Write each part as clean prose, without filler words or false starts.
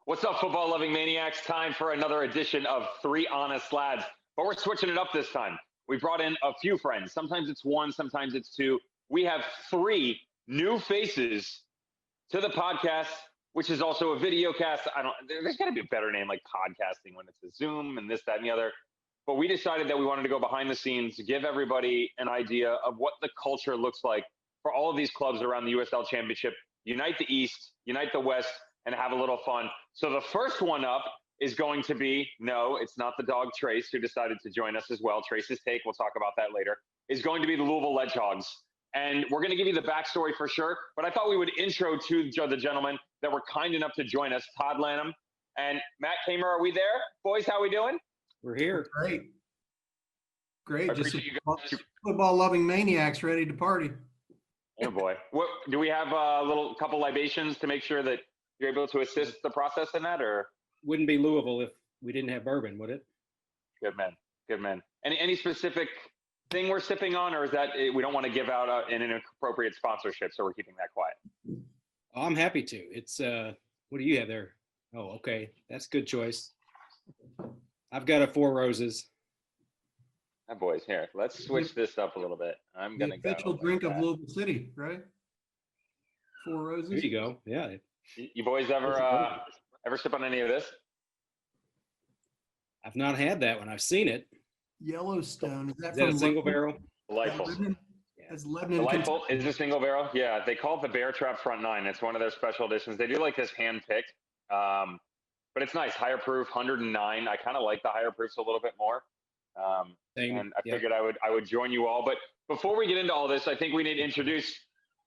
What's up, football-loving maniacs? Time for another edition of Three Honest Lads, but we're switching it up this time. We brought in a few friends. Sometimes it's one, sometimes it's two. We have three new faces to the podcast, which is also a video cast. There's got to be a better name like podcasting when it's a Zoom and this, that, and the other. But we decided that we wanted to go behind the scenes to give everybody an idea of what the culture looks like for all of these clubs around the USL Championship. Unite the East, unite the West, and have a little fun. So the first one up is going to be, no, it's not the dog Trace who decided to join us as well. Trace's take, we'll talk about that later, is going to be the Louisville Ledgehogs. And we're going to give you the backstory for sure, but I thought we would intro to the gentlemen that were kind enough to join us, Todd Lanham and Matt Kamer. Are we there? Boys, how we doing? We're here. Great. Just football-loving maniacs ready to party. Oh, boy. What, do we have a couple libations to make sure that you're able to assist the process in that, or? Wouldn't be Louisville if we didn't have bourbon, would it? Good man. Any specific thing we're sipping on, or is that we don't want to give out an inappropriate sponsorship, so we're keeping that quiet? Oh, I'm happy to. It's what do you have there? Oh, okay, that's a good choice. I've got a Four Roses. Boys, here, let's switch this up a little bit. I'm gonna go. Official drink of Louisville City, right? Four Roses. There you go. Yeah. You boys ever sip on any of this? I've not had that one. I've seen it. Yellowstone. Is that a single barrel? Delightful. That's Lebanon. Delightful is a single barrel. Yeah, they call it the Bear Trap Front 9. It's one of their special editions. They do like this hand picked, but it's nice. Higher proof, 109. I kind of like the higher proofs a little bit more. And I figured I would join you all. But before we get into all this, I think we need to introduce,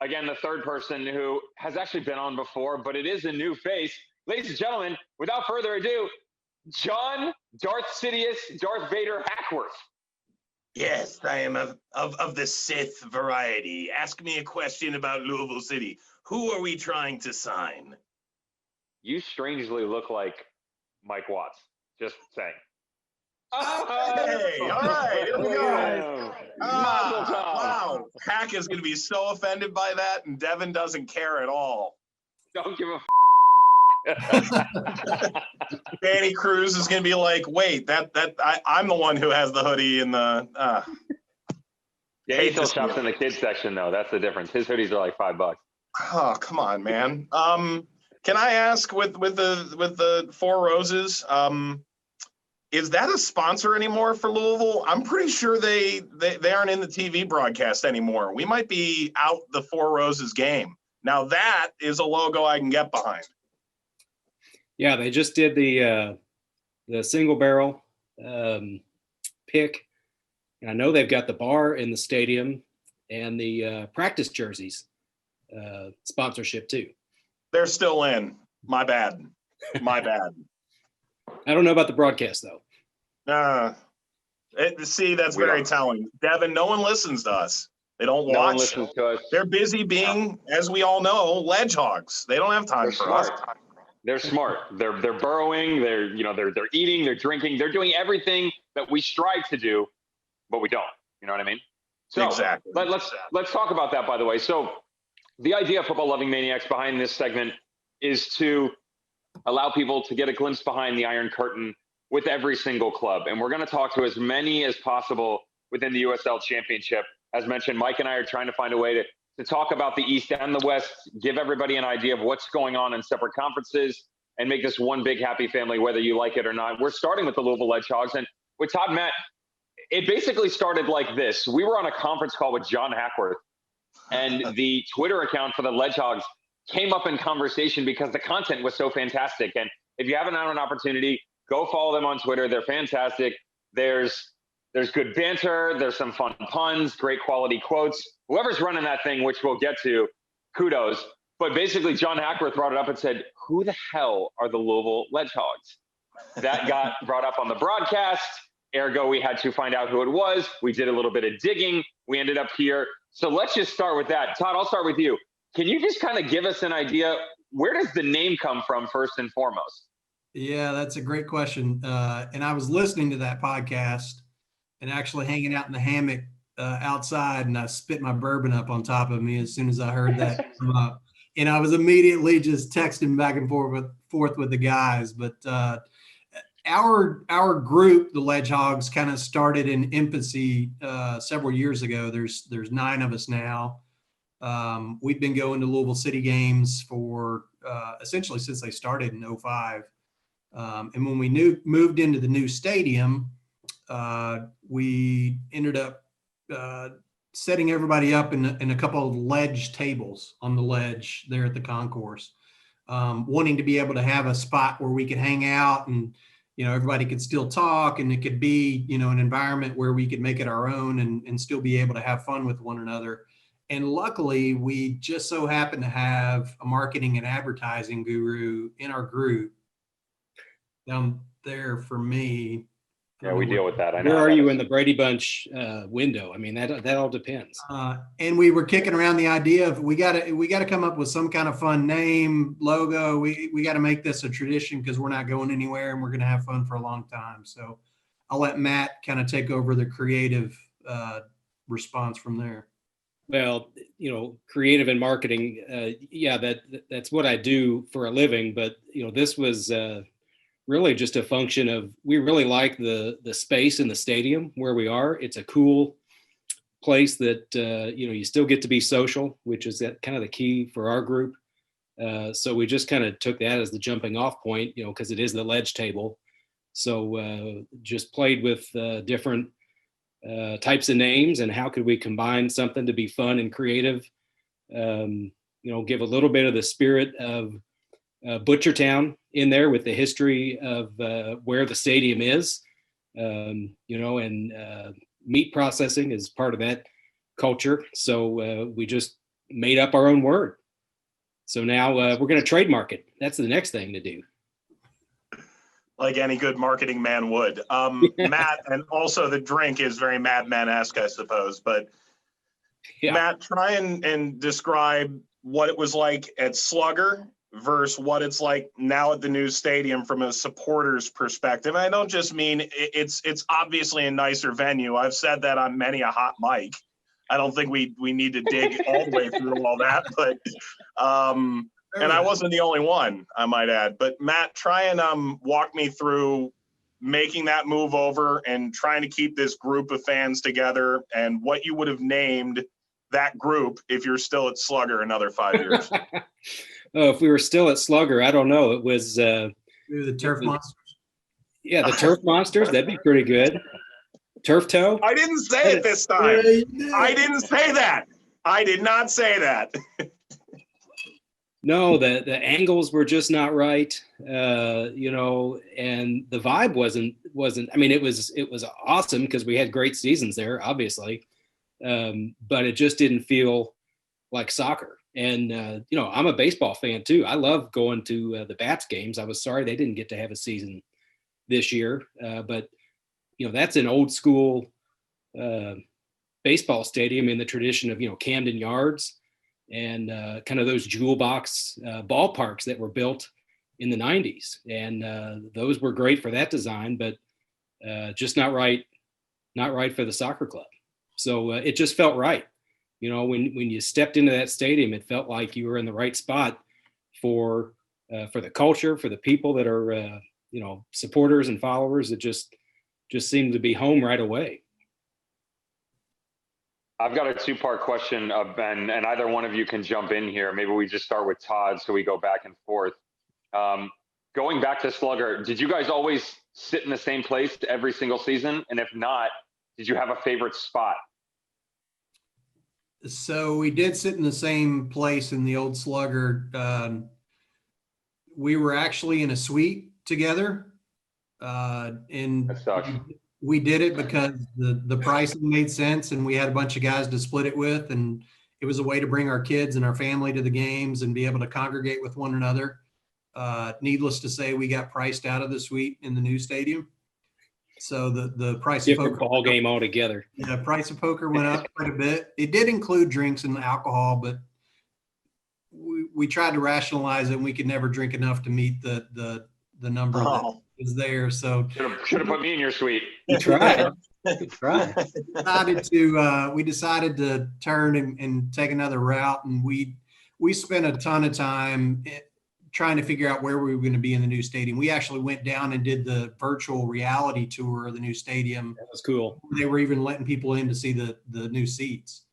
again, the third person who has actually been on before, but it is a new face. Ladies and gentlemen, without further ado, John Darth Sidious, Darth Vader Hackworth. Yes, I am of the Sith variety. Ask me a question about Louisville City. Who are we trying to sign? You strangely look like Mike Watts. Just saying. Hey, all right, here we go. Wow, Hack is going to be so offended by that, and Devin doesn't care at all. Don't give Danny Cruz is going to be like, wait, I'm the one who has the hoodie and the. Yeah, he still shops in the kids section though. That's the difference. His hoodies are like $5. Oh, come on, man. Can I ask with the Four Roses? Is that a sponsor anymore for Louisville? I'm pretty sure they aren't in the TV broadcast anymore. We might be out the Four Roses game. Now that is a logo I can get behind. Yeah, they just did the single barrel pick. And I know they've got the bar in the stadium and the practice jerseys sponsorship too. They're still in. My bad. I don't know about the broadcast though. See, that's very telling. Devin, no one listens to us. They don't watch. No one listens to us. They're busy being, as we all know, ledgehogs. They don't have time for us. They're smart. They're burrowing. They're eating. They're drinking. They're doing everything that we strive to do, but we don't. You know what I mean? So exactly. Let's talk about that. By the way, so the idea of football-loving maniacs behind this segment is to allow people to get a glimpse behind the Iron Curtain with every single club. And we're going to talk to as many as possible within the USL Championship. As mentioned, Mike and I are trying to find a way to talk about the East and the West, give everybody an idea of what's going on in separate conferences, and make this one big happy family, whether you like it or not. We're starting with the Louisville Ledgehogs. And with Todd, Matt, it basically started like this. We were on a conference call with John Hackworth, and the Twitter account for the Ledgehogs came up in conversation because the content was so fantastic. And if you haven't had an opportunity, go follow them on Twitter. They're fantastic. There's good banter. There's some fun puns, great quality quotes. Whoever's running that thing, which we'll get to, kudos. But basically, John Hackworth brought it up and said, who the hell are the Louisville Ledgehogs? That got brought up on the broadcast. Ergo, we had to find out who it was. We did a little bit of digging. We ended up here. So let's just start with that. Todd, I'll start with you. Can you just kind of give us an idea, where does the name come from first and foremost? Yeah, that's a great question. And I was listening to that podcast and actually hanging out in the hammock outside, and I spit my bourbon up on top of me as soon as I heard that come up. And I was immediately just texting back and forth forth with the guys. But our group, the Ledgehogs, kind of started in infancy several years ago. There's 9 of us now. We've been going to Louisville City games for essentially since they started in 05. And when we moved into the new stadium, we ended up setting everybody up in a couple of ledge tables on the ledge there at the concourse, wanting to be able to have a spot where we could hang out and, everybody could still talk, and it could be, an environment where we could make it our own and still be able to have fun with one another. And luckily, we just so happen to have a marketing and advertising guru in our group down there for me. Yeah, we deal with that. I know. Where are you in the Brady Bunch window? I mean, that all depends. And we were kicking around the idea of we got to come up with some kind of fun name, logo. We got to make this a tradition because we're not going anywhere and we're going to have fun for a long time. So I'll let Matt kind of take over the creative response from there. Well, creative and marketing, that's what I do for a living. But this was really just a function of, we really like the space in the stadium where we are. It's a cool place that you still get to be social, which is kind of the key for our group. So we just kind of took that as the jumping off point, because it is the ledge table. So just played with different types of names and how could we combine something to be fun and creative, give a little bit of the spirit of Butchertown in there with the history of where the stadium is, and meat processing is part of that culture. So we just made up our own word. So now we're going to trademark it. That's the next thing to do. Like any good marketing man would. Matt, and also the drink is very Mad Men-esque, I suppose. But yeah. Matt, try and describe what it was like at Slugger versus what it's like now at the new stadium from a supporter's perspective. I don't just mean it's obviously a nicer venue. I've said that on many a hot mic. I don't think we need to dig all the way through all that, but and I wasn't the only one, I might add. But Matt, try and walk me through making that move over and trying to keep this group of fans together, and what you would have named that group if you're still at Slugger another 5 years. Oh, if we were still at Slugger, I don't know. It was the Turf Monsters. Yeah, the Turf Monsters. That'd be pretty good. Turf Toe. I didn't say it this time. I didn't say that. I did not say that. No, the angles were just not right, and the vibe wasn't. I mean, it was awesome because we had great seasons there, obviously, but it just didn't feel like soccer. And I'm a baseball fan too. I love going to the Bats games. I was sorry they didn't get to have a season this year, but that's an old school baseball stadium in the tradition of Camden Yards. And kind of those jewel box ballparks that were built in the 90s. And those were great for that design, but just not right for the soccer club. So it just felt right. When you stepped into that stadium, it felt like you were in the right spot for the culture, for the people that are, supporters and followers. It just seemed to be home right away. I've got a 2-part question, and either one of you can jump in here. Maybe we just start with Todd so we go back and forth. Going back to Slugger, did you guys always sit in the same place every single season? And if not, did you have a favorite spot? So we did sit in the same place in the old Slugger. We were actually in a suite together. And that sucks. We did it because the pricing made sense, and we had a bunch of guys to split it with, and it was a way to bring our kids and our family to the games and be able to congregate with one another. Needless to say, we got priced out of the suite in the new stadium. So the price of poker ball game altogether. Yeah, price of poker went up quite a bit. It did include drinks and alcohol, but we tried to rationalize it, and we could never drink enough to meet the number that was there. So should have put me in your suite. You tried. We decided to turn and take another route, and we spent a ton of time trying to figure out where we were going to be in the new stadium. We actually went down and did the virtual reality tour of the new stadium. That was cool. They were even letting people in to see the new seats.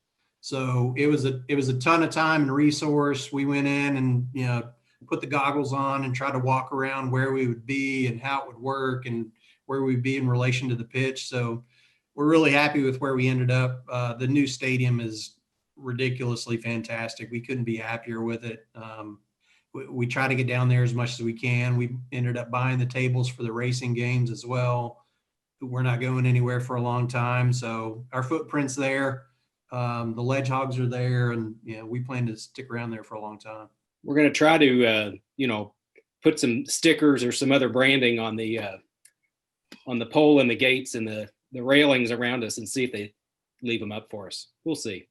So it was a ton of time and resource. We went in and, put the goggles on and try to walk around where we would be and how it would work and where we'd be in relation to the pitch. So we're really happy with where we ended up. The new stadium is ridiculously fantastic. We couldn't be happier with it. We try to get down there as much as we can. We ended up buying the tables for the racing games as well. We're not going anywhere for a long time. So our footprint's there. The Ledgehogs are there, and we plan to stick around there for a long time. We're going to try to, put some stickers or some other branding on the pole and the gates and the railings around us and see if they leave them up for us. We'll see.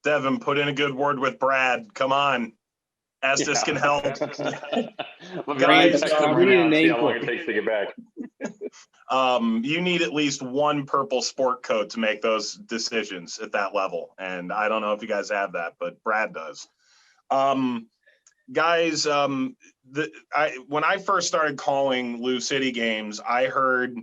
Devin, put in a good word with Brad. Come on. Estes can help. Guys, we how need a name long for it it. takes to get back. You need at least one purple sport coat to make those decisions at that level. And I don't know if you guys have that, but Brad does. Guys, when I first started calling Lou City games, I heard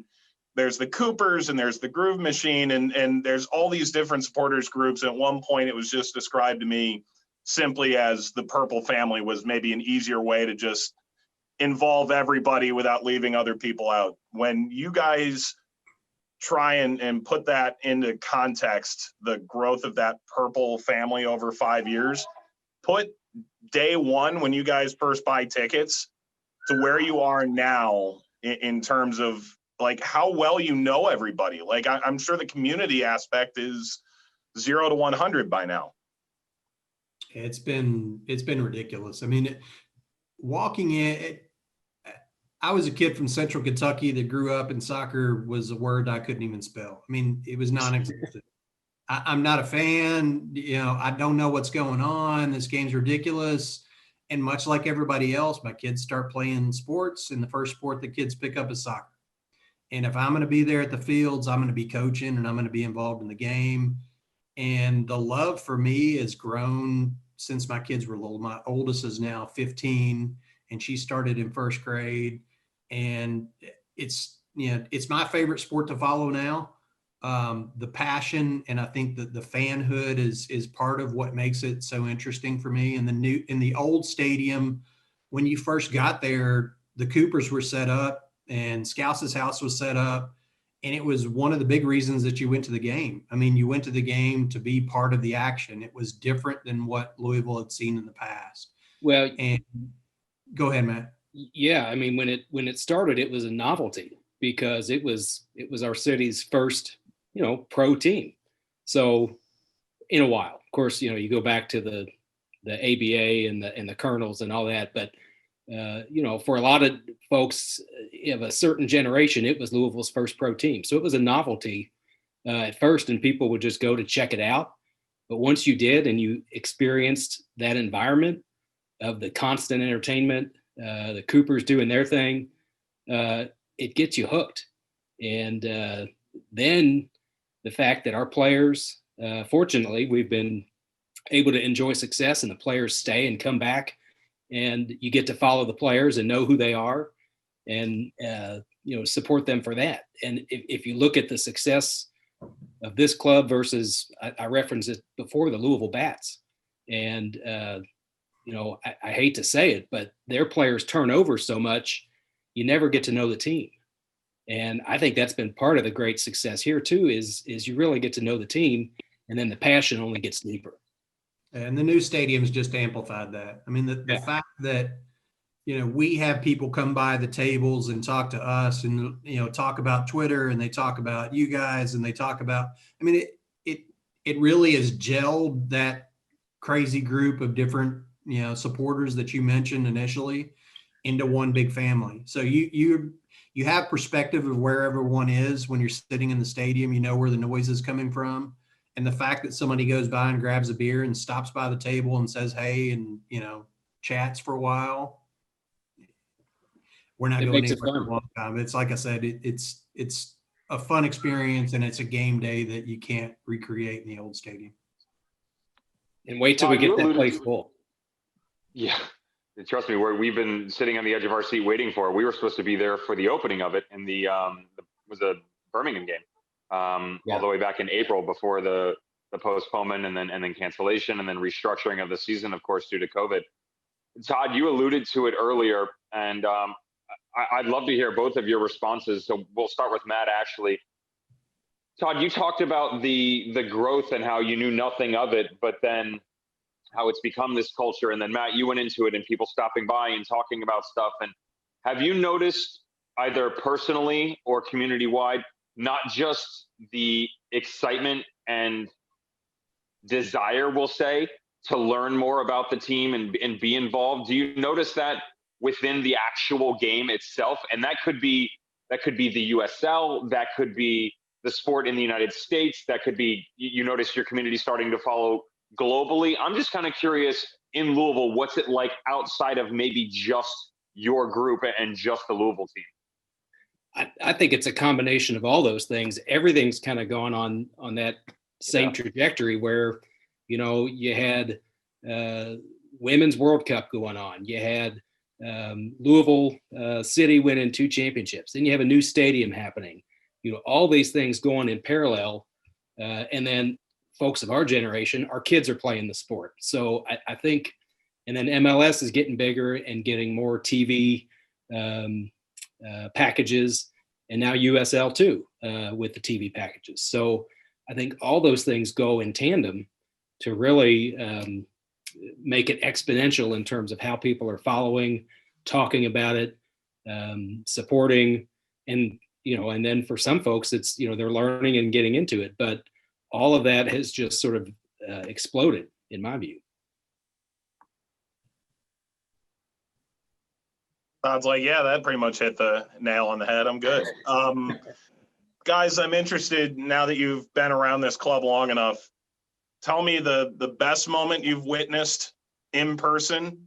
there's the Coopers and there's the Groove Machine and there's all these different supporters groups. At one point, it was just described to me simply as the Purple family was maybe an easier way to just involve everybody without leaving other people out. When you guys try and put that into context, the growth of that Purple family over 5 years, put day one when you guys first buy tickets to where you are now in terms of like how well you know everybody. Like I'm sure the community aspect is 0 to 100 by now. It's been ridiculous. I mean, walking in, I was a kid from Central Kentucky that grew up and soccer was a word I couldn't even spell. I mean, it was non-existent. I'm not a fan. I don't know what's going on. This game's ridiculous. And much like everybody else, my kids start playing sports, and the first sport the kids pick up is soccer. And if I'm going to be there at the fields, I'm going to be coaching and I'm going to be involved in the game. And the love for me has grown since my kids were little. My oldest is now 15 and she started in first grade. And it's my favorite sport to follow now. The passion, and I think that the fanhood is part of what makes it so interesting for me. And in the old stadium, when you first got there, the Coopers were set up and Scouse's house was set up. And it was one of the big reasons that you went to the game. I mean, you went to the game to be part of the action. It was different than what Louisville had seen in the past. Well, and go ahead, Matt. Yeah. I mean, when it started, it was a novelty because it was our city's first, pro team. So in a while, of course, you go back to the ABA and the Colonels and all that, but for a lot of folks of a certain generation, it was Louisville's first pro team. So it was a novelty at first, and people would just go to check it out. But once you did and you experienced that environment of the constant entertainment, the Coopers doing their thing, it gets you hooked. And then the fact that our players, fortunately, we've been able to enjoy success and the players stay and come back. And you get to follow the players and know who they are and, support them for that. And if you look at the success of this club versus, I referenced it before, the Louisville Bats. And, I hate to say it, but their players turn over so much, you never get to know the team. And I think that's been part of the great success here too, is you really get to know the team, and then the passion only gets deeper. And the new stadium's just amplified that. I mean, the fact that, we have people come by the tables and talk to us and, talk about Twitter, and they talk about you guys, and they talk about, I mean, it really has gelled that crazy group of different, supporters that you mentioned initially into one big family. So you have perspective of where everyone is when you're sitting in the stadium, where the noise is coming from. And the fact that somebody goes by and grabs a beer and stops by the table and says, hey, and, chats for a while, we're not going anywhere for a long time. It's like I said, it's a fun experience, and it's a game day that you can't recreate in the old stadium. And wait till we get that place full. Yeah. trust me, we've been sitting on the edge of our seat waiting for it. We were supposed to be there for the opening of it in the was a Birmingham game, all the way back in April before the postponement and then cancellation and then restructuring of the season, of course, due to COVID. Todd, you alluded to it earlier, and I'd love to hear both of your responses. So we'll start with Matt, actually. Todd, you talked about the growth and how you knew nothing of it, but then how it's become this culture. And then Matt, you went into it and people stopping by and talking about stuff. And have you noticed, either personally or community-wide, not just the excitement and desire, we'll say, to learn more about the team and be involved? Do you notice that within the actual game itself? And that could be the USL, that could be the sport in the United States, that could be, you notice your community starting to follow globally. I'm just kind of curious, in Louisville, what's it like outside of maybe just your group and just the Louisville team? I think it's a combination of all those things. Everything's kind of gone on that same trajectory where, you had Women's World Cup going on. You had Louisville City winning 2 championships. Then you have a new stadium happening. All these things going in parallel. And then folks of our generation, our kids are playing the sport. So I think, and then MLS is getting bigger and getting more TV packages, and now USL too with the TV packages. So I think all those things go in tandem to really make it exponential in terms of how people are following, talking about it, supporting, and and then for some folks, it's they're learning and getting into it. But all of that has just sort of exploded, in my view. Todd's like, yeah, that pretty much hit the nail on the head. I'm good. Guys, I'm interested, now that you've been around this club long enough, tell me the best moment you've witnessed in person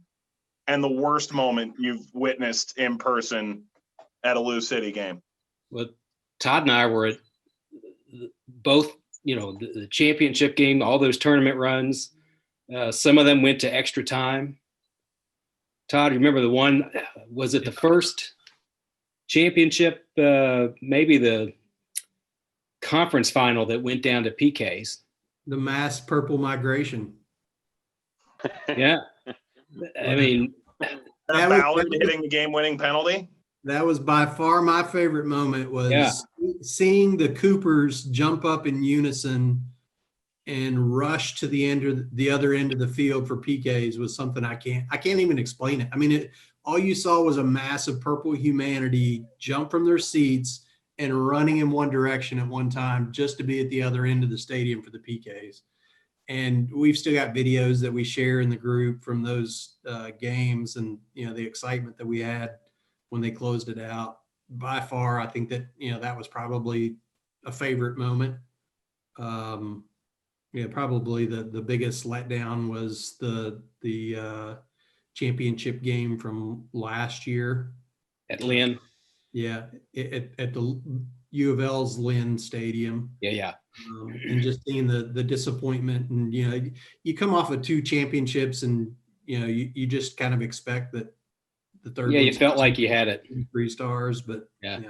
and the worst moment you've witnessed in person at a Lou City game. Well, Todd and I were at both, the championship game, all those tournament runs. Some of them went to extra time. Todd, you remember the one, was it the first championship, maybe the conference final that went down to PKs? The mass purple migration. Yeah. I mean, that Ballard hitting the game-winning penalty. That was by far my favorite moment, was seeing the Coopers jump up in unison and rush to the other end of the field for PKs was something I can't even explain it. I mean, all you saw was a massive purple humanity jump from their seats and running in one direction at one time just to be at the other end of the stadium for the PKs. And we've still got videos that we share in the group from those games, and the excitement that we had when they closed it out. By far, I think that that was probably a favorite moment. Probably the biggest letdown was the championship game from last year at Lynn. Yeah, at the U of L's Lynn Stadium. Yeah. And just seeing the disappointment, and you come off of 2 championships, and you just kind of expect that the third. Yeah, you felt like you had it. 3 stars, but yeah.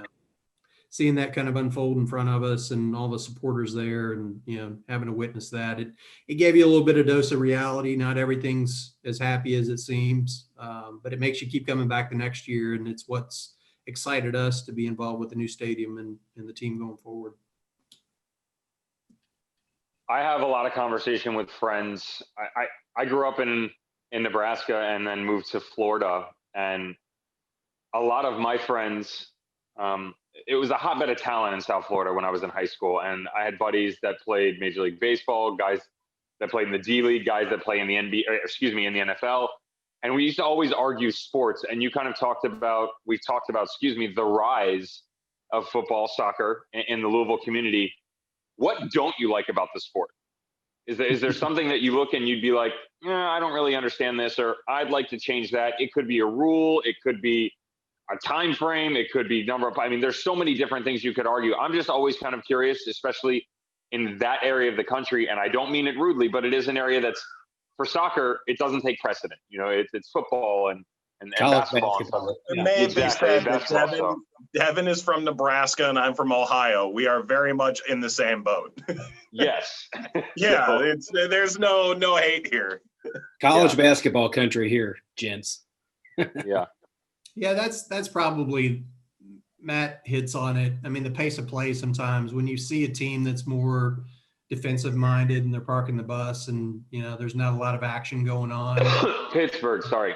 Seeing that kind of unfold in front of us and all the supporters there, and having to witness that, it gave you a little bit of dose of reality. Not everything's as happy as it seems, but it makes you keep coming back the next year, and it's what's excited us to be involved with the new stadium and the team going forward. I have a lot of conversation with friends. I grew up in Nebraska and then moved to Florida, and a lot of my friends, it was a hotbed of talent in South Florida when I was in high school. And I had buddies that played Major League Baseball, guys that played in the D League, guys that play in the in the NFL. And we used to always argue sports. And you kind of we've talked about, the rise of football, soccer in the Louisville community. What don't you like about the sport? Is there something that you look and you'd be like, I don't really understand this, or I'd like to change that? It could be a rule. It could be a time frame. It could be there's so many different things you could argue. I'm just always kind of curious, especially in that area of the country. And I don't mean it rudely, but it is an area that's for soccer, it doesn't take precedent. You know, it's football and College basketball and stuff. basketball. It Yeah. may be Exactly, said that basketball, so. Devin is from Nebraska and I'm from Ohio. We are very much in the same boat. Yes. Yeah, So, there's no hate here. College basketball country here, gents. yeah. Yeah, that's probably, Matt hits on it. I mean, the pace of play sometimes when you see a team that's more defensive minded and they're parking the bus and, you know, there's not a lot of action going on. Pittsburgh, sorry.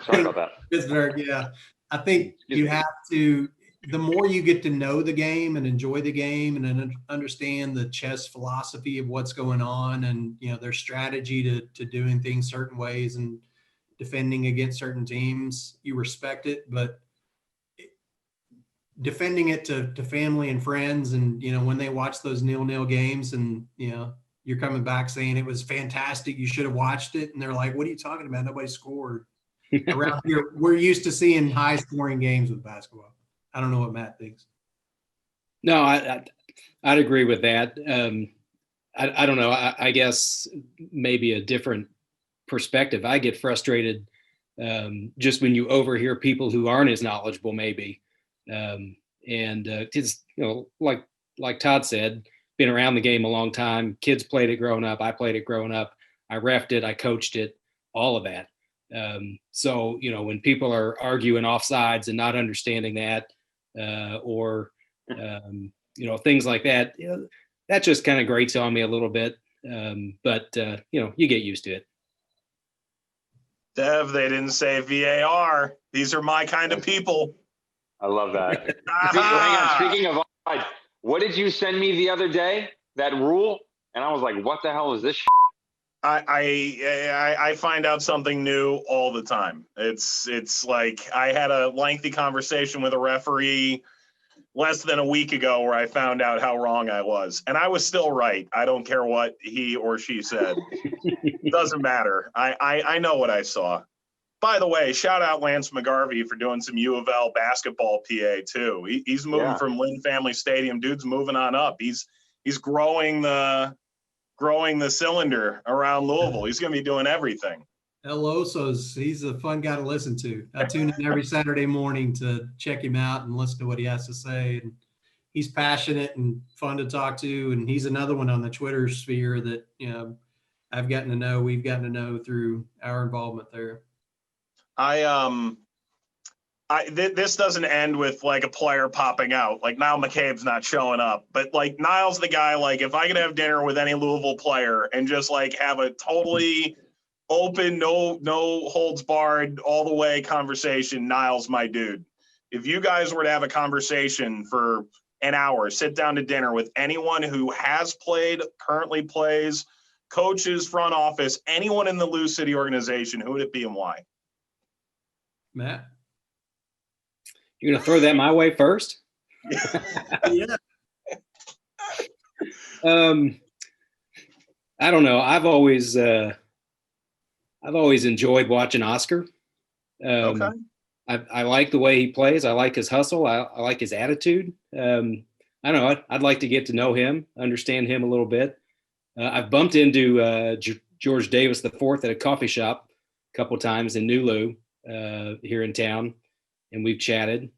Sorry about that. Pittsburgh, yeah. I think you have to, the more you get to know the game and enjoy the game and then understand the chess philosophy of what's going on and, you know, their strategy to doing things certain ways and defending against certain teams, you respect it. But defending it to family and friends, and, you know, when they watch those 0-0 games and, you know, you're coming back saying it was fantastic, you should have watched it, and they're like, what are you talking about? Nobody scored. Around here, we're used to seeing high scoring games with basketball. I don't know what Matt thinks. No, I'd agree with that. I don't know. I guess maybe a different perspective. I get frustrated just when you overhear people who aren't as knowledgeable, maybe. It's, you know, like Todd said, been around the game a long time. Kids played it growing up. I played it growing up. I reffed it. I coached it. All of that. So, you know, when people are arguing offsides and not understanding that, or you know, things like that, you know, that just kind of grates on me a little bit. But you know, you get used to it. Dev, they didn't say VAR. These are my kind of people. I love that. Hang on. Speaking of offside, what did you send me the other day? That rule? And I was like, what the hell is this? I find out something new all the time. It's like I had a lengthy conversation with a referee less than a week ago where I found out how wrong I was. And I was still right. I don't care what he or she said. Doesn't matter. I know what I saw. By the way, shout out Lance McGarvey for doing some U of L basketball PA too. He's moving from Lynn Family Stadium. Dude's moving on up. He's growing the cylinder around Louisville. He's going to be doing everything. El Osos, he's a fun guy to listen to. I tune in every Saturday morning to check him out and listen to what he has to say. And he's passionate and fun to talk to. And he's another one on the Twitter sphere that, you know, we've gotten to know through our involvement there. This doesn't end with like a player popping out. Like Niall McCabe's not showing up, but like Niall's the guy. Like if I could have dinner with any Louisville player and just like have a totally open, no holds barred, all the way conversation, Niall's my dude. If you guys were to have a conversation for an hour, sit down to dinner with anyone who has played, currently plays, coaches, front office, anyone in the Lou City organization, who would it be and why? Matt? You're going to throw that my way first? Yeah. I don't know. I've always enjoyed watching Oscar. Okay. I like the way he plays. I like his hustle. I like his attitude. I don't know. I'd like to get to know him, understand him a little bit. I've bumped into George Davis IV at a coffee shop a couple of times in New Lou here in town, and we've chatted.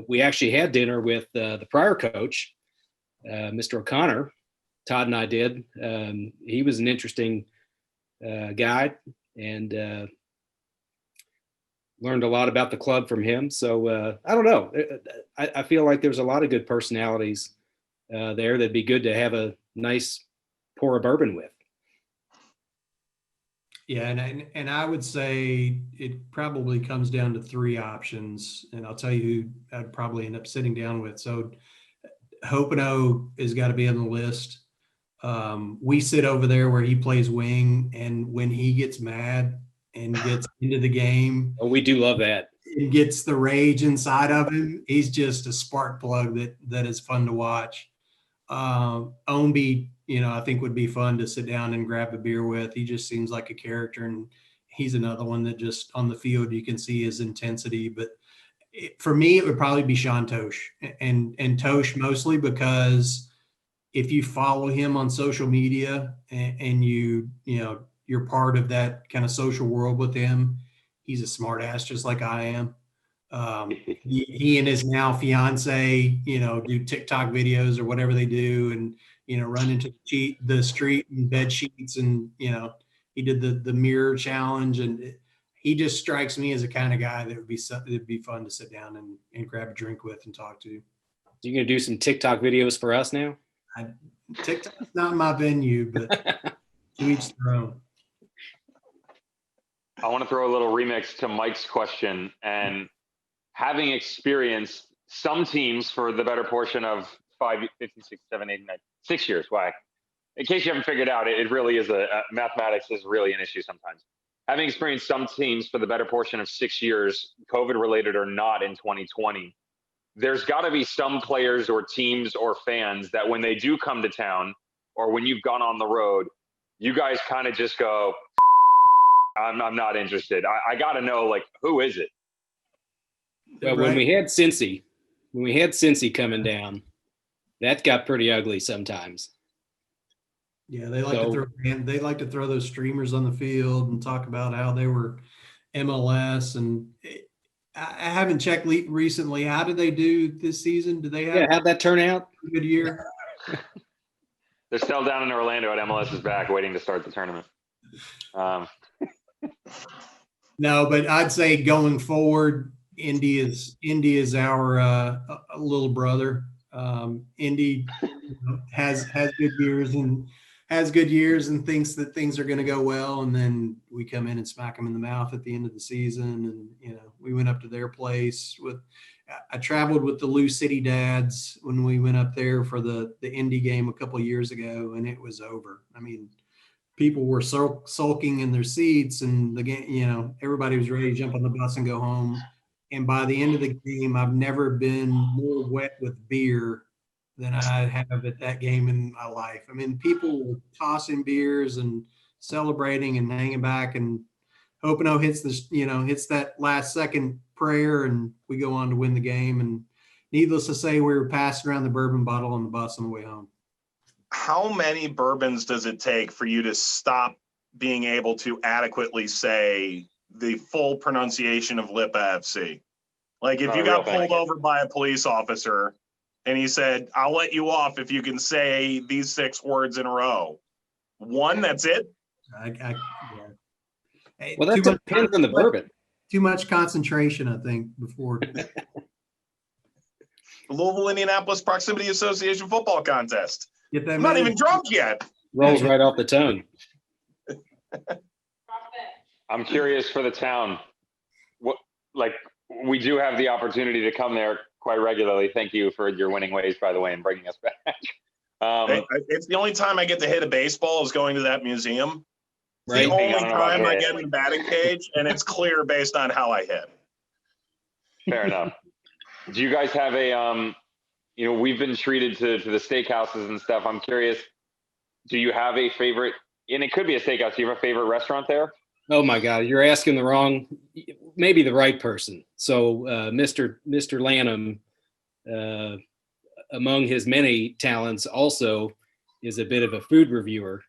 We actually had dinner with the prior coach, Mr. O'Connor. Todd and I did. He was an interesting guy, and learned a lot about the club from him. So I don't know. I feel like there's a lot of good personalities there that'd be good to have a nice pour of bourbon with. Yeah, and I would say it probably comes down to three options, and I'll tell you who I'd probably end up sitting down with. So Hopino has got to be on the list. We sit over there where he plays wing, and when he gets mad and gets into the game, Oh, we do love that. and gets the rage inside of him, he's just a spark plug that is fun to watch. Ownby, I think would be fun to sit down and grab a beer with. He just seems like a character, and he's another one that just on the field you can see his intensity. But for me, it would probably be Sean Tosh, and Tosh mostly because if you follow him on social media and you're you're part of that kind of social world with him. He's a smart ass, just like I am. He and his now fiance, do TikTok videos or whatever they do, and run into the street in bed sheets, and he did the mirror challenge, and he just strikes me as a kind of guy that would be fun to sit down and grab a drink with and talk to. You gonna do some TikTok videos for us now? TikTok's not my venue, but to each their own. I want to throw a little remix to Mike's question. And having experienced some teams for the better portion of 5, 15, 6, 7, 8, 9, 6 years, why? In case you haven't figured out, it really is mathematics is really an issue sometimes. Having experienced some teams for the better portion of 6 years, COVID related or not, in 2020, there's got to be some players or teams or fans that when they do come to town or when you've gone on the road, you guys kind of just go, I'm not interested. I got to know, like, who is it? Well, Right. when we had Cincy coming down, that got pretty ugly sometimes. Yeah, they like to throw those streamers on the field and talk about how they were MLS. And I haven't checked recently. How did they do this season? Did they have How'd that turn out? a good year? They're still down in Orlando at MLS's back waiting to start the tournament. No, but I'd say going forward, Indy is our little brother. Indy has good years and thinks that things are going to go well, and then we come in and smack them in the mouth at the end of the season. And we went up to their place I traveled with the Lou City Dads when we went up there for the Indy game a couple of years ago, and it was over. I mean, people were sulking in their seats, and the game, everybody was ready to jump on the bus and go home. And by the end of the game, I've never been more wet with beer than I have at that game in my life. I mean, people were tossing beers and celebrating and hanging back, and Openo hits that last second prayer, and we go on to win the game. And needless to say, we were passing around the bourbon bottle on the bus on the way home. How many bourbons does it take for you to stop being able to adequately say the full pronunciation of Lipa FC? Like, if you got pulled over by a police officer and he said, I'll let you off if you can say these 6 words in a row. One, that's it? Yeah. Hey, Well, that depends on the bourbon. Too much concentration, I think, before. The Louisville Indianapolis Proximity Association football contest. Get that I'm not even drunk yet. Rolls right off the tongue. I'm curious for the town. We do have the opportunity to come there quite regularly. Thank you for your winning ways, by the way, and bringing us back. It's the only time I get to hit a baseball is going to that museum. Right. The only time I get in the batting cage, and it's clear based on how I hit. Fair enough. Do you guys have a we've been treated to the steakhouses and stuff. I'm curious, do you have a favorite, and it could be a steakhouse, do you have a favorite restaurant there? Oh my God, you're asking maybe the right person. So Mr. Lanham, among his many talents, also is a bit of a food reviewer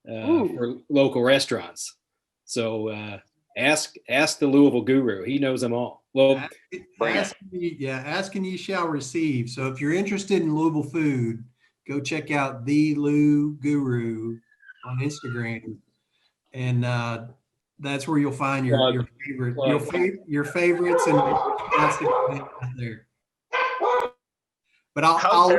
for local restaurants. So ask the Louisville guru. He knows them all. Well, ask and you shall receive. So if you're interested in Louisville food, go check out the Lou Guru on Instagram, and that's where you'll find your favorites and out there. But I'll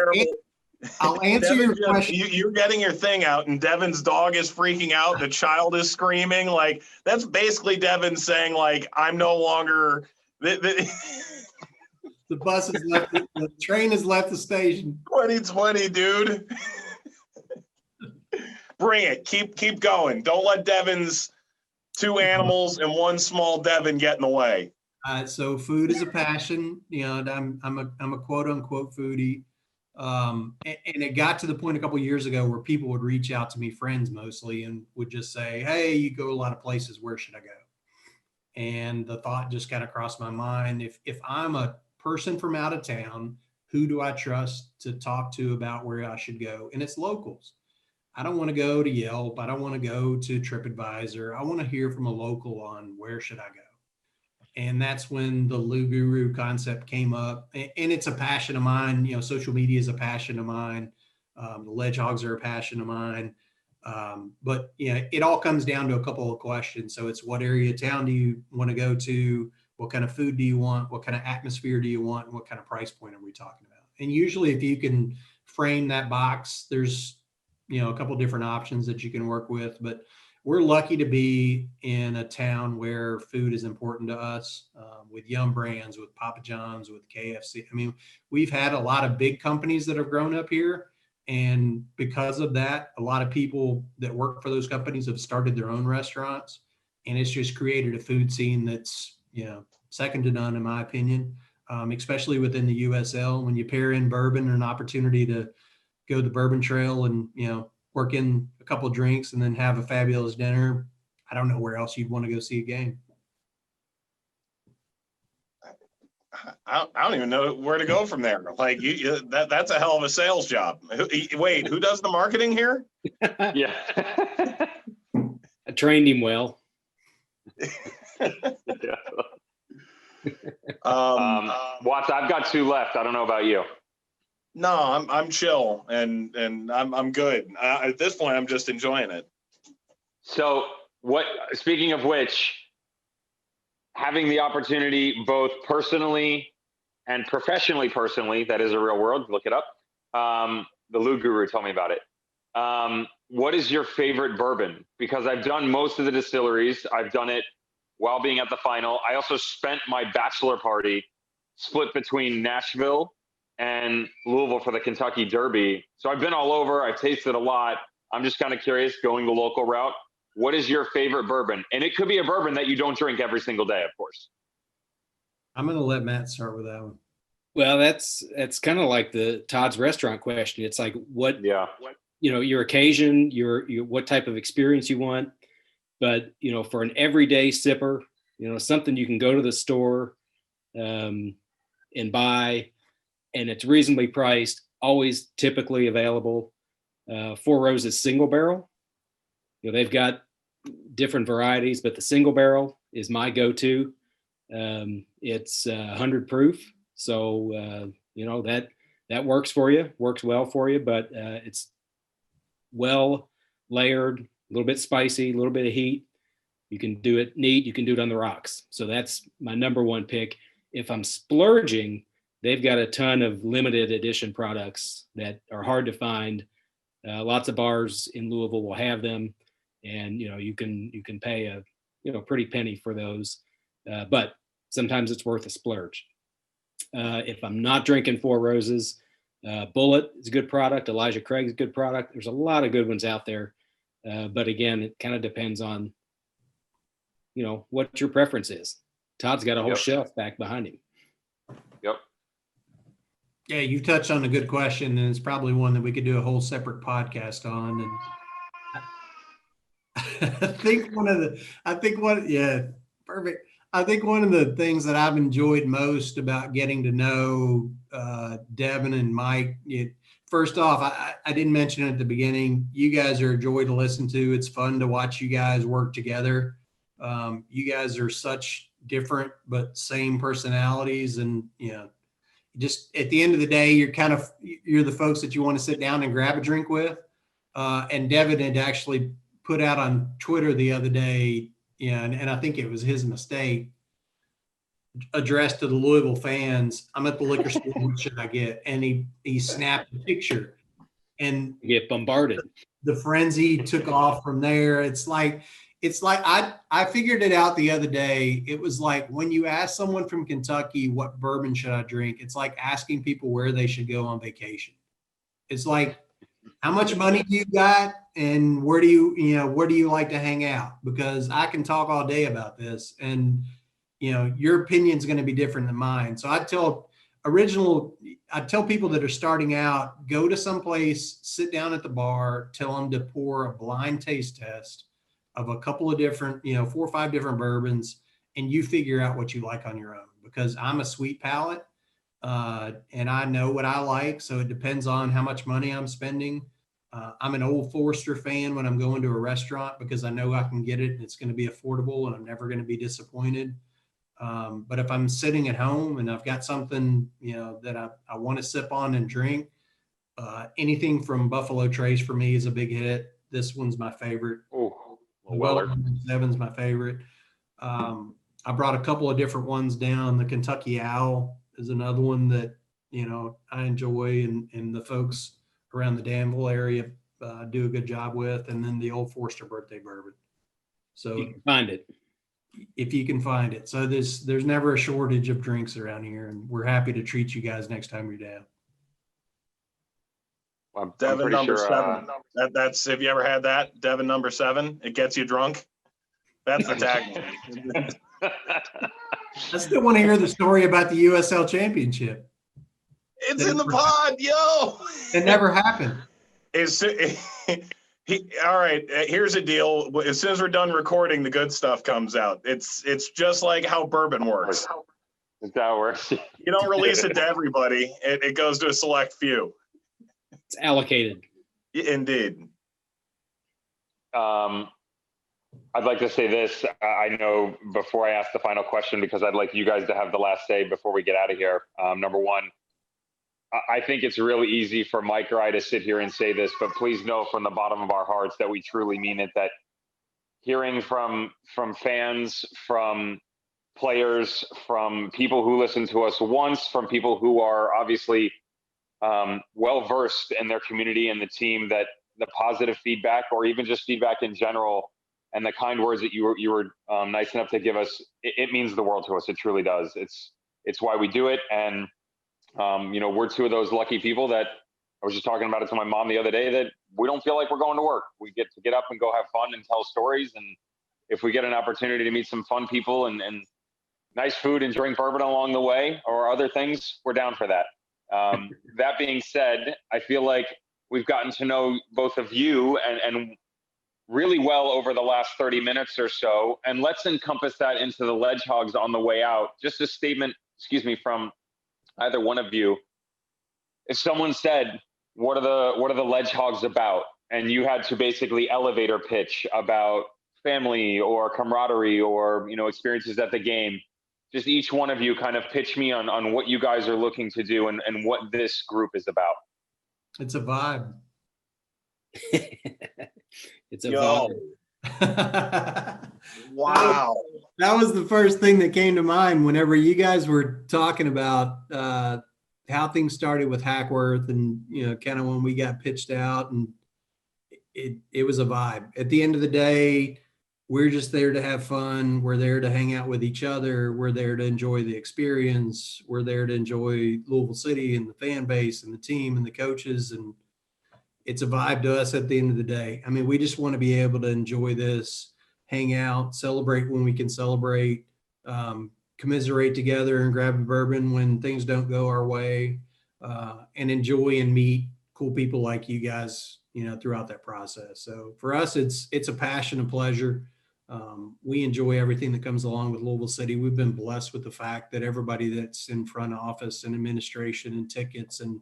answer your question. You're getting your thing out, and Devin's dog is freaking out. The child is screaming. Like, that's basically Devin saying, like, I'm no longer. The bus has left. The train has left the station. 2020, dude. Bring it. Keep going. Don't let Devin's 2 animals and 1 small Devin get in the way. So food is a passion. I'm a quote unquote foodie. And it got to the point a couple of years ago where people would reach out to me, friends mostly, and would just say, hey, you go a lot of places, where should I go? And the thought just kind of crossed my mind. If I'm a person from out of town, who do I trust to talk to about where I should go? And it's locals. I don't want to go to Yelp. I don't want to go to TripAdvisor. I want to hear from a local on where should I go. And that's when the Lou Guru concept came up. And it's a passion of mine. You know, social media is a passion of mine. The Ledgehogs are a passion of mine. But you know, it all comes down to a couple of questions. So it's, what area of town do you want to go to? What kind of food do you want? What kind of atmosphere do you want? And what kind of price point are we talking about? And usually if you can frame that box, there's, you know, a couple different options that you can work with. But we're lucky to be in a town where food is important to us, with Yum Brands, with Papa John's, with KFC. I mean, we've had a lot of big companies that have grown up here. And because of that, a lot of people that work for those companies have started their own restaurants. And it's just created a food scene that's, you know, second to none, in my opinion, especially within the USL. When you pair in bourbon and an opportunity to go the bourbon trail and, you know, work in a couple of drinks and then have a fabulous dinner, I don't know where else you'd want to go see a game. I don't even know where to go from there. Like that's a hell of a sales job. Wait, who does the marketing here? Yeah. I trained him well. Yeah. Watts, I've got 2 left. I don't know about you. No, I'm chill and I'm good. At this point, I'm just enjoying it. So speaking of which, having the opportunity both personally and professionally, that is a real world, look it up. The Lou Guru told me about it. What is your favorite bourbon? Because I've done most of the distilleries. I've done it while being at the final. I also spent my bachelor party split between Nashville and Louisville for the Kentucky Derby. So I've been all over. I've tasted a lot. I'm just kind of curious, going the local route. What is your favorite bourbon? And it could be a bourbon that you don't drink every single day, of course. I'm going to let Matt start with that one. Well, that's kind of like the Todd's restaurant question. It's like what you know, your occasion, your what type of experience you want. But you know, for an everyday sipper, you know, something you can go to the store and buy, and it's reasonably priced, always typically available. Four Roses single barrel. You know, they've got different varieties, but the single barrel is my go-to. It's 100 proof. So, you know, that works for you, works well for you, but it's well layered, a little bit spicy, a little bit of heat. You can do it neat. You can do it on the rocks. So that's my number one pick. If I'm splurging, they've got a ton of limited edition products that are hard to find. Lots of bars in Louisville will have them, and you know, you can pay a pretty penny for those, but sometimes it's worth a splurge. If I'm not drinking Four Roses, Bullet is a good product. Elijah Craig's a good product. There's a lot of good ones out there, but again, it kind of depends on, you know, what your preference is. Todd's got a whole shelf back behind him. Yep. Yeah, you touched on a good question, and it's probably one that we could do a whole separate podcast on. And I think one of the things that I've enjoyed most about getting to know Devin and Mike, first off, I didn't mention it at the beginning. You guys are a joy to listen to. It's fun to watch you guys work together. You guys are such different but same personalities, and you know, just at the end of the day, you're the folks that you want to sit down and grab a drink with. And Devin had actually put out on Twitter the other day, and I think it was his mistake, addressed to the Louisville fans. I'm at the liquor store. What should I get? And he snapped a picture, and You get bombarded. the frenzy took off from there. It's like I figured it out the other day. It was like when you ask someone from Kentucky, what bourbon should I drink? It's like asking people where they should go on vacation. It's like, how much money do you got, and where do you like to hang out? Because I can talk all day about this, and you know, your opinion is going to be different than mine. So I tell people that are starting out, go to some place, sit down at the bar, tell them to pour a blind taste test of a couple of different, 4 or 5 different bourbons, and you figure out what you like on your own. Because I'm a sweet palate, and I know what I like. So it depends on how much money I'm spending. I'm an Old Forester fan when I'm going to a restaurant because I know I can get it and it's going to be affordable and I'm never going to be disappointed. But if I'm sitting at home and I've got something, that I want to sip on and drink, anything from Buffalo Trace for me is a big hit. This one's my favorite. Oh, Weller Seven's my favorite. I brought a couple of different ones down. The Kentucky Owl is another one that, I enjoy and the folks around the Danville area do a good job with. And then the Old Forester birthday bourbon. So You can find it. if you can find it. So there's never a shortage of drinks around here, and we're happy to treat you guys next time you're down. I'm Devin pretty number sure, 7. That's, have you ever had that? Devin number 7. It gets you drunk. That's the tagline. I still want to hear the story about the USL championship. It's in the pod, yo. It never happened. All right, here's a deal. As soon as we're done recording, the good stuff comes out. It's just like how bourbon works. Is that how it works? You don't release it to everybody. It goes to a select few. It's allocated. Indeed. I'd like to say this. I know before I ask the final question, because I'd like you guys to have the last say before we get out of here. Number one, I think it's really easy for Mike or I to sit here and say this, but please know from the bottom of our hearts that we truly mean it, that hearing from fans, from players, from people who listen to us once, from people who are obviously well-versed in their community and the team, that the positive feedback or even just feedback in general and the kind words that you were nice enough to give us, it means the world to us. It truly does. It's why we do it. And we're two of those lucky people that I was just talking about it to my mom the other day, that we don't feel like we're going to work. We get to get up and go have fun and tell stories. And if we get an opportunity to meet some fun people and nice food and drink bourbon along the way or other things, we're down for that. That being said, I feel like we've gotten to know both of you and really well over the last 30 minutes or so. And let's encompass that into the Ledgehogs on the way out. Just a statement, from either one of you. If someone said, what are the Ledgehogs about? And you had to basically elevator pitch about family or camaraderie or, experiences at the game. Just each one of you kind of pitch me on what you guys are looking to do and what this group is about. It's a vibe. It's a vibe. Wow. That was the first thing that came to mind whenever you guys were talking about how things started with Hackworth and, kind of when we got pitched out, and it was a vibe. At the end of the day, we're just there to have fun. We're there to hang out with each other. We're there to enjoy the experience. We're there to enjoy Louisville City and the fan base and the team and the coaches. And it's a vibe to us at the end of the day. I mean, we just want to be able to enjoy this, hang out, celebrate when we can celebrate, commiserate together and grab a bourbon when things don't go our way, and enjoy and meet cool people like you guys, throughout that process. So for us, it's a passion and pleasure. We enjoy everything that comes along with Louisville City. We've been blessed with the fact that everybody that's in front office and administration and tickets and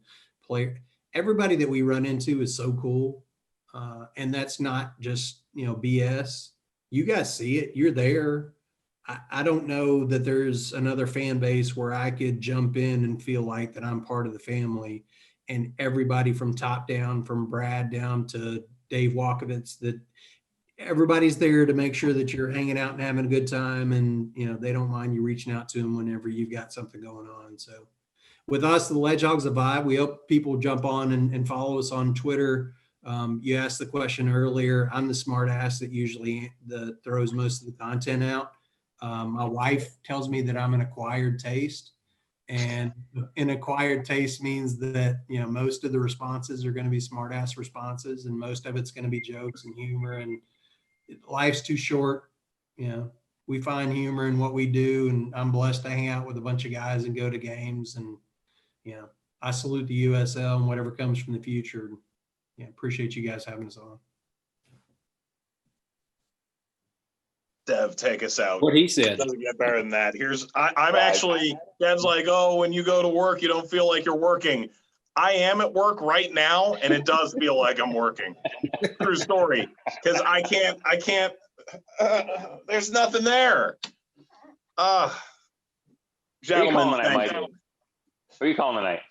everybody that we run into is so cool. And that's not just, BS. You guys see it. You're there. I don't know that there's another fan base where I could jump in and feel like that I'm part of the family, and everybody from top down, from Brad down to Dave Walkovitz, that everybody's there to make sure that you're hanging out and having a good time. And, they don't mind you reaching out to them whenever you've got something going on. So with us, the Ledgehogs a vibe. We hope people jump on and follow us on Twitter. You asked the question earlier. I'm the smart ass that usually throws most of the content out. My wife tells me that I'm an acquired taste, and an acquired taste means that, most of the responses are going to be smart ass responses, and most of it's going to be jokes and humor, and life's too short. We find humor in what we do, and I'm blessed to hang out with a bunch of guys and go to games, and, I salute the USL and whatever comes from the future. Appreciate you guys having us on. Dev, take us out. What he said. Doesn't get better than that. I'm actually, Dev's like, oh, when you go to work, you don't feel like you're working. I am at work right now, and it does feel like I'm working. True story. Because I can't, there's nothing there. Gentlemen, tonight, thank Mike? you. Who are you calling tonight?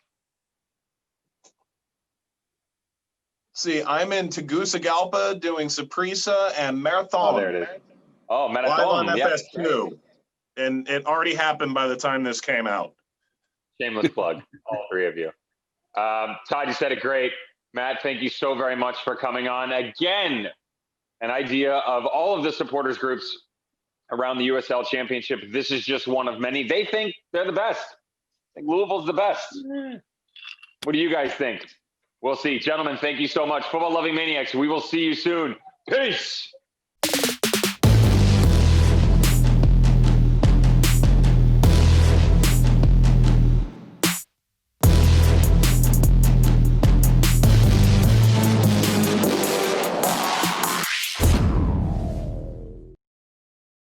See, I'm in Tegucigalpa doing Saprissa and Marathon. Oh, there it is. Oh, Live Marathon. on Yep. FS2. And it already happened by the time this came out. Shameless plug, all three of you. Todd, you said it great. Matt, thank you so very much for coming on. Again, an idea of all of the supporters groups around the USL Championship. This is just one of many. They think they're the best. I think Louisville's the best. What do you guys think? We'll see. Gentlemen, thank you so much. Football loving maniacs, we will see you soon. Peace.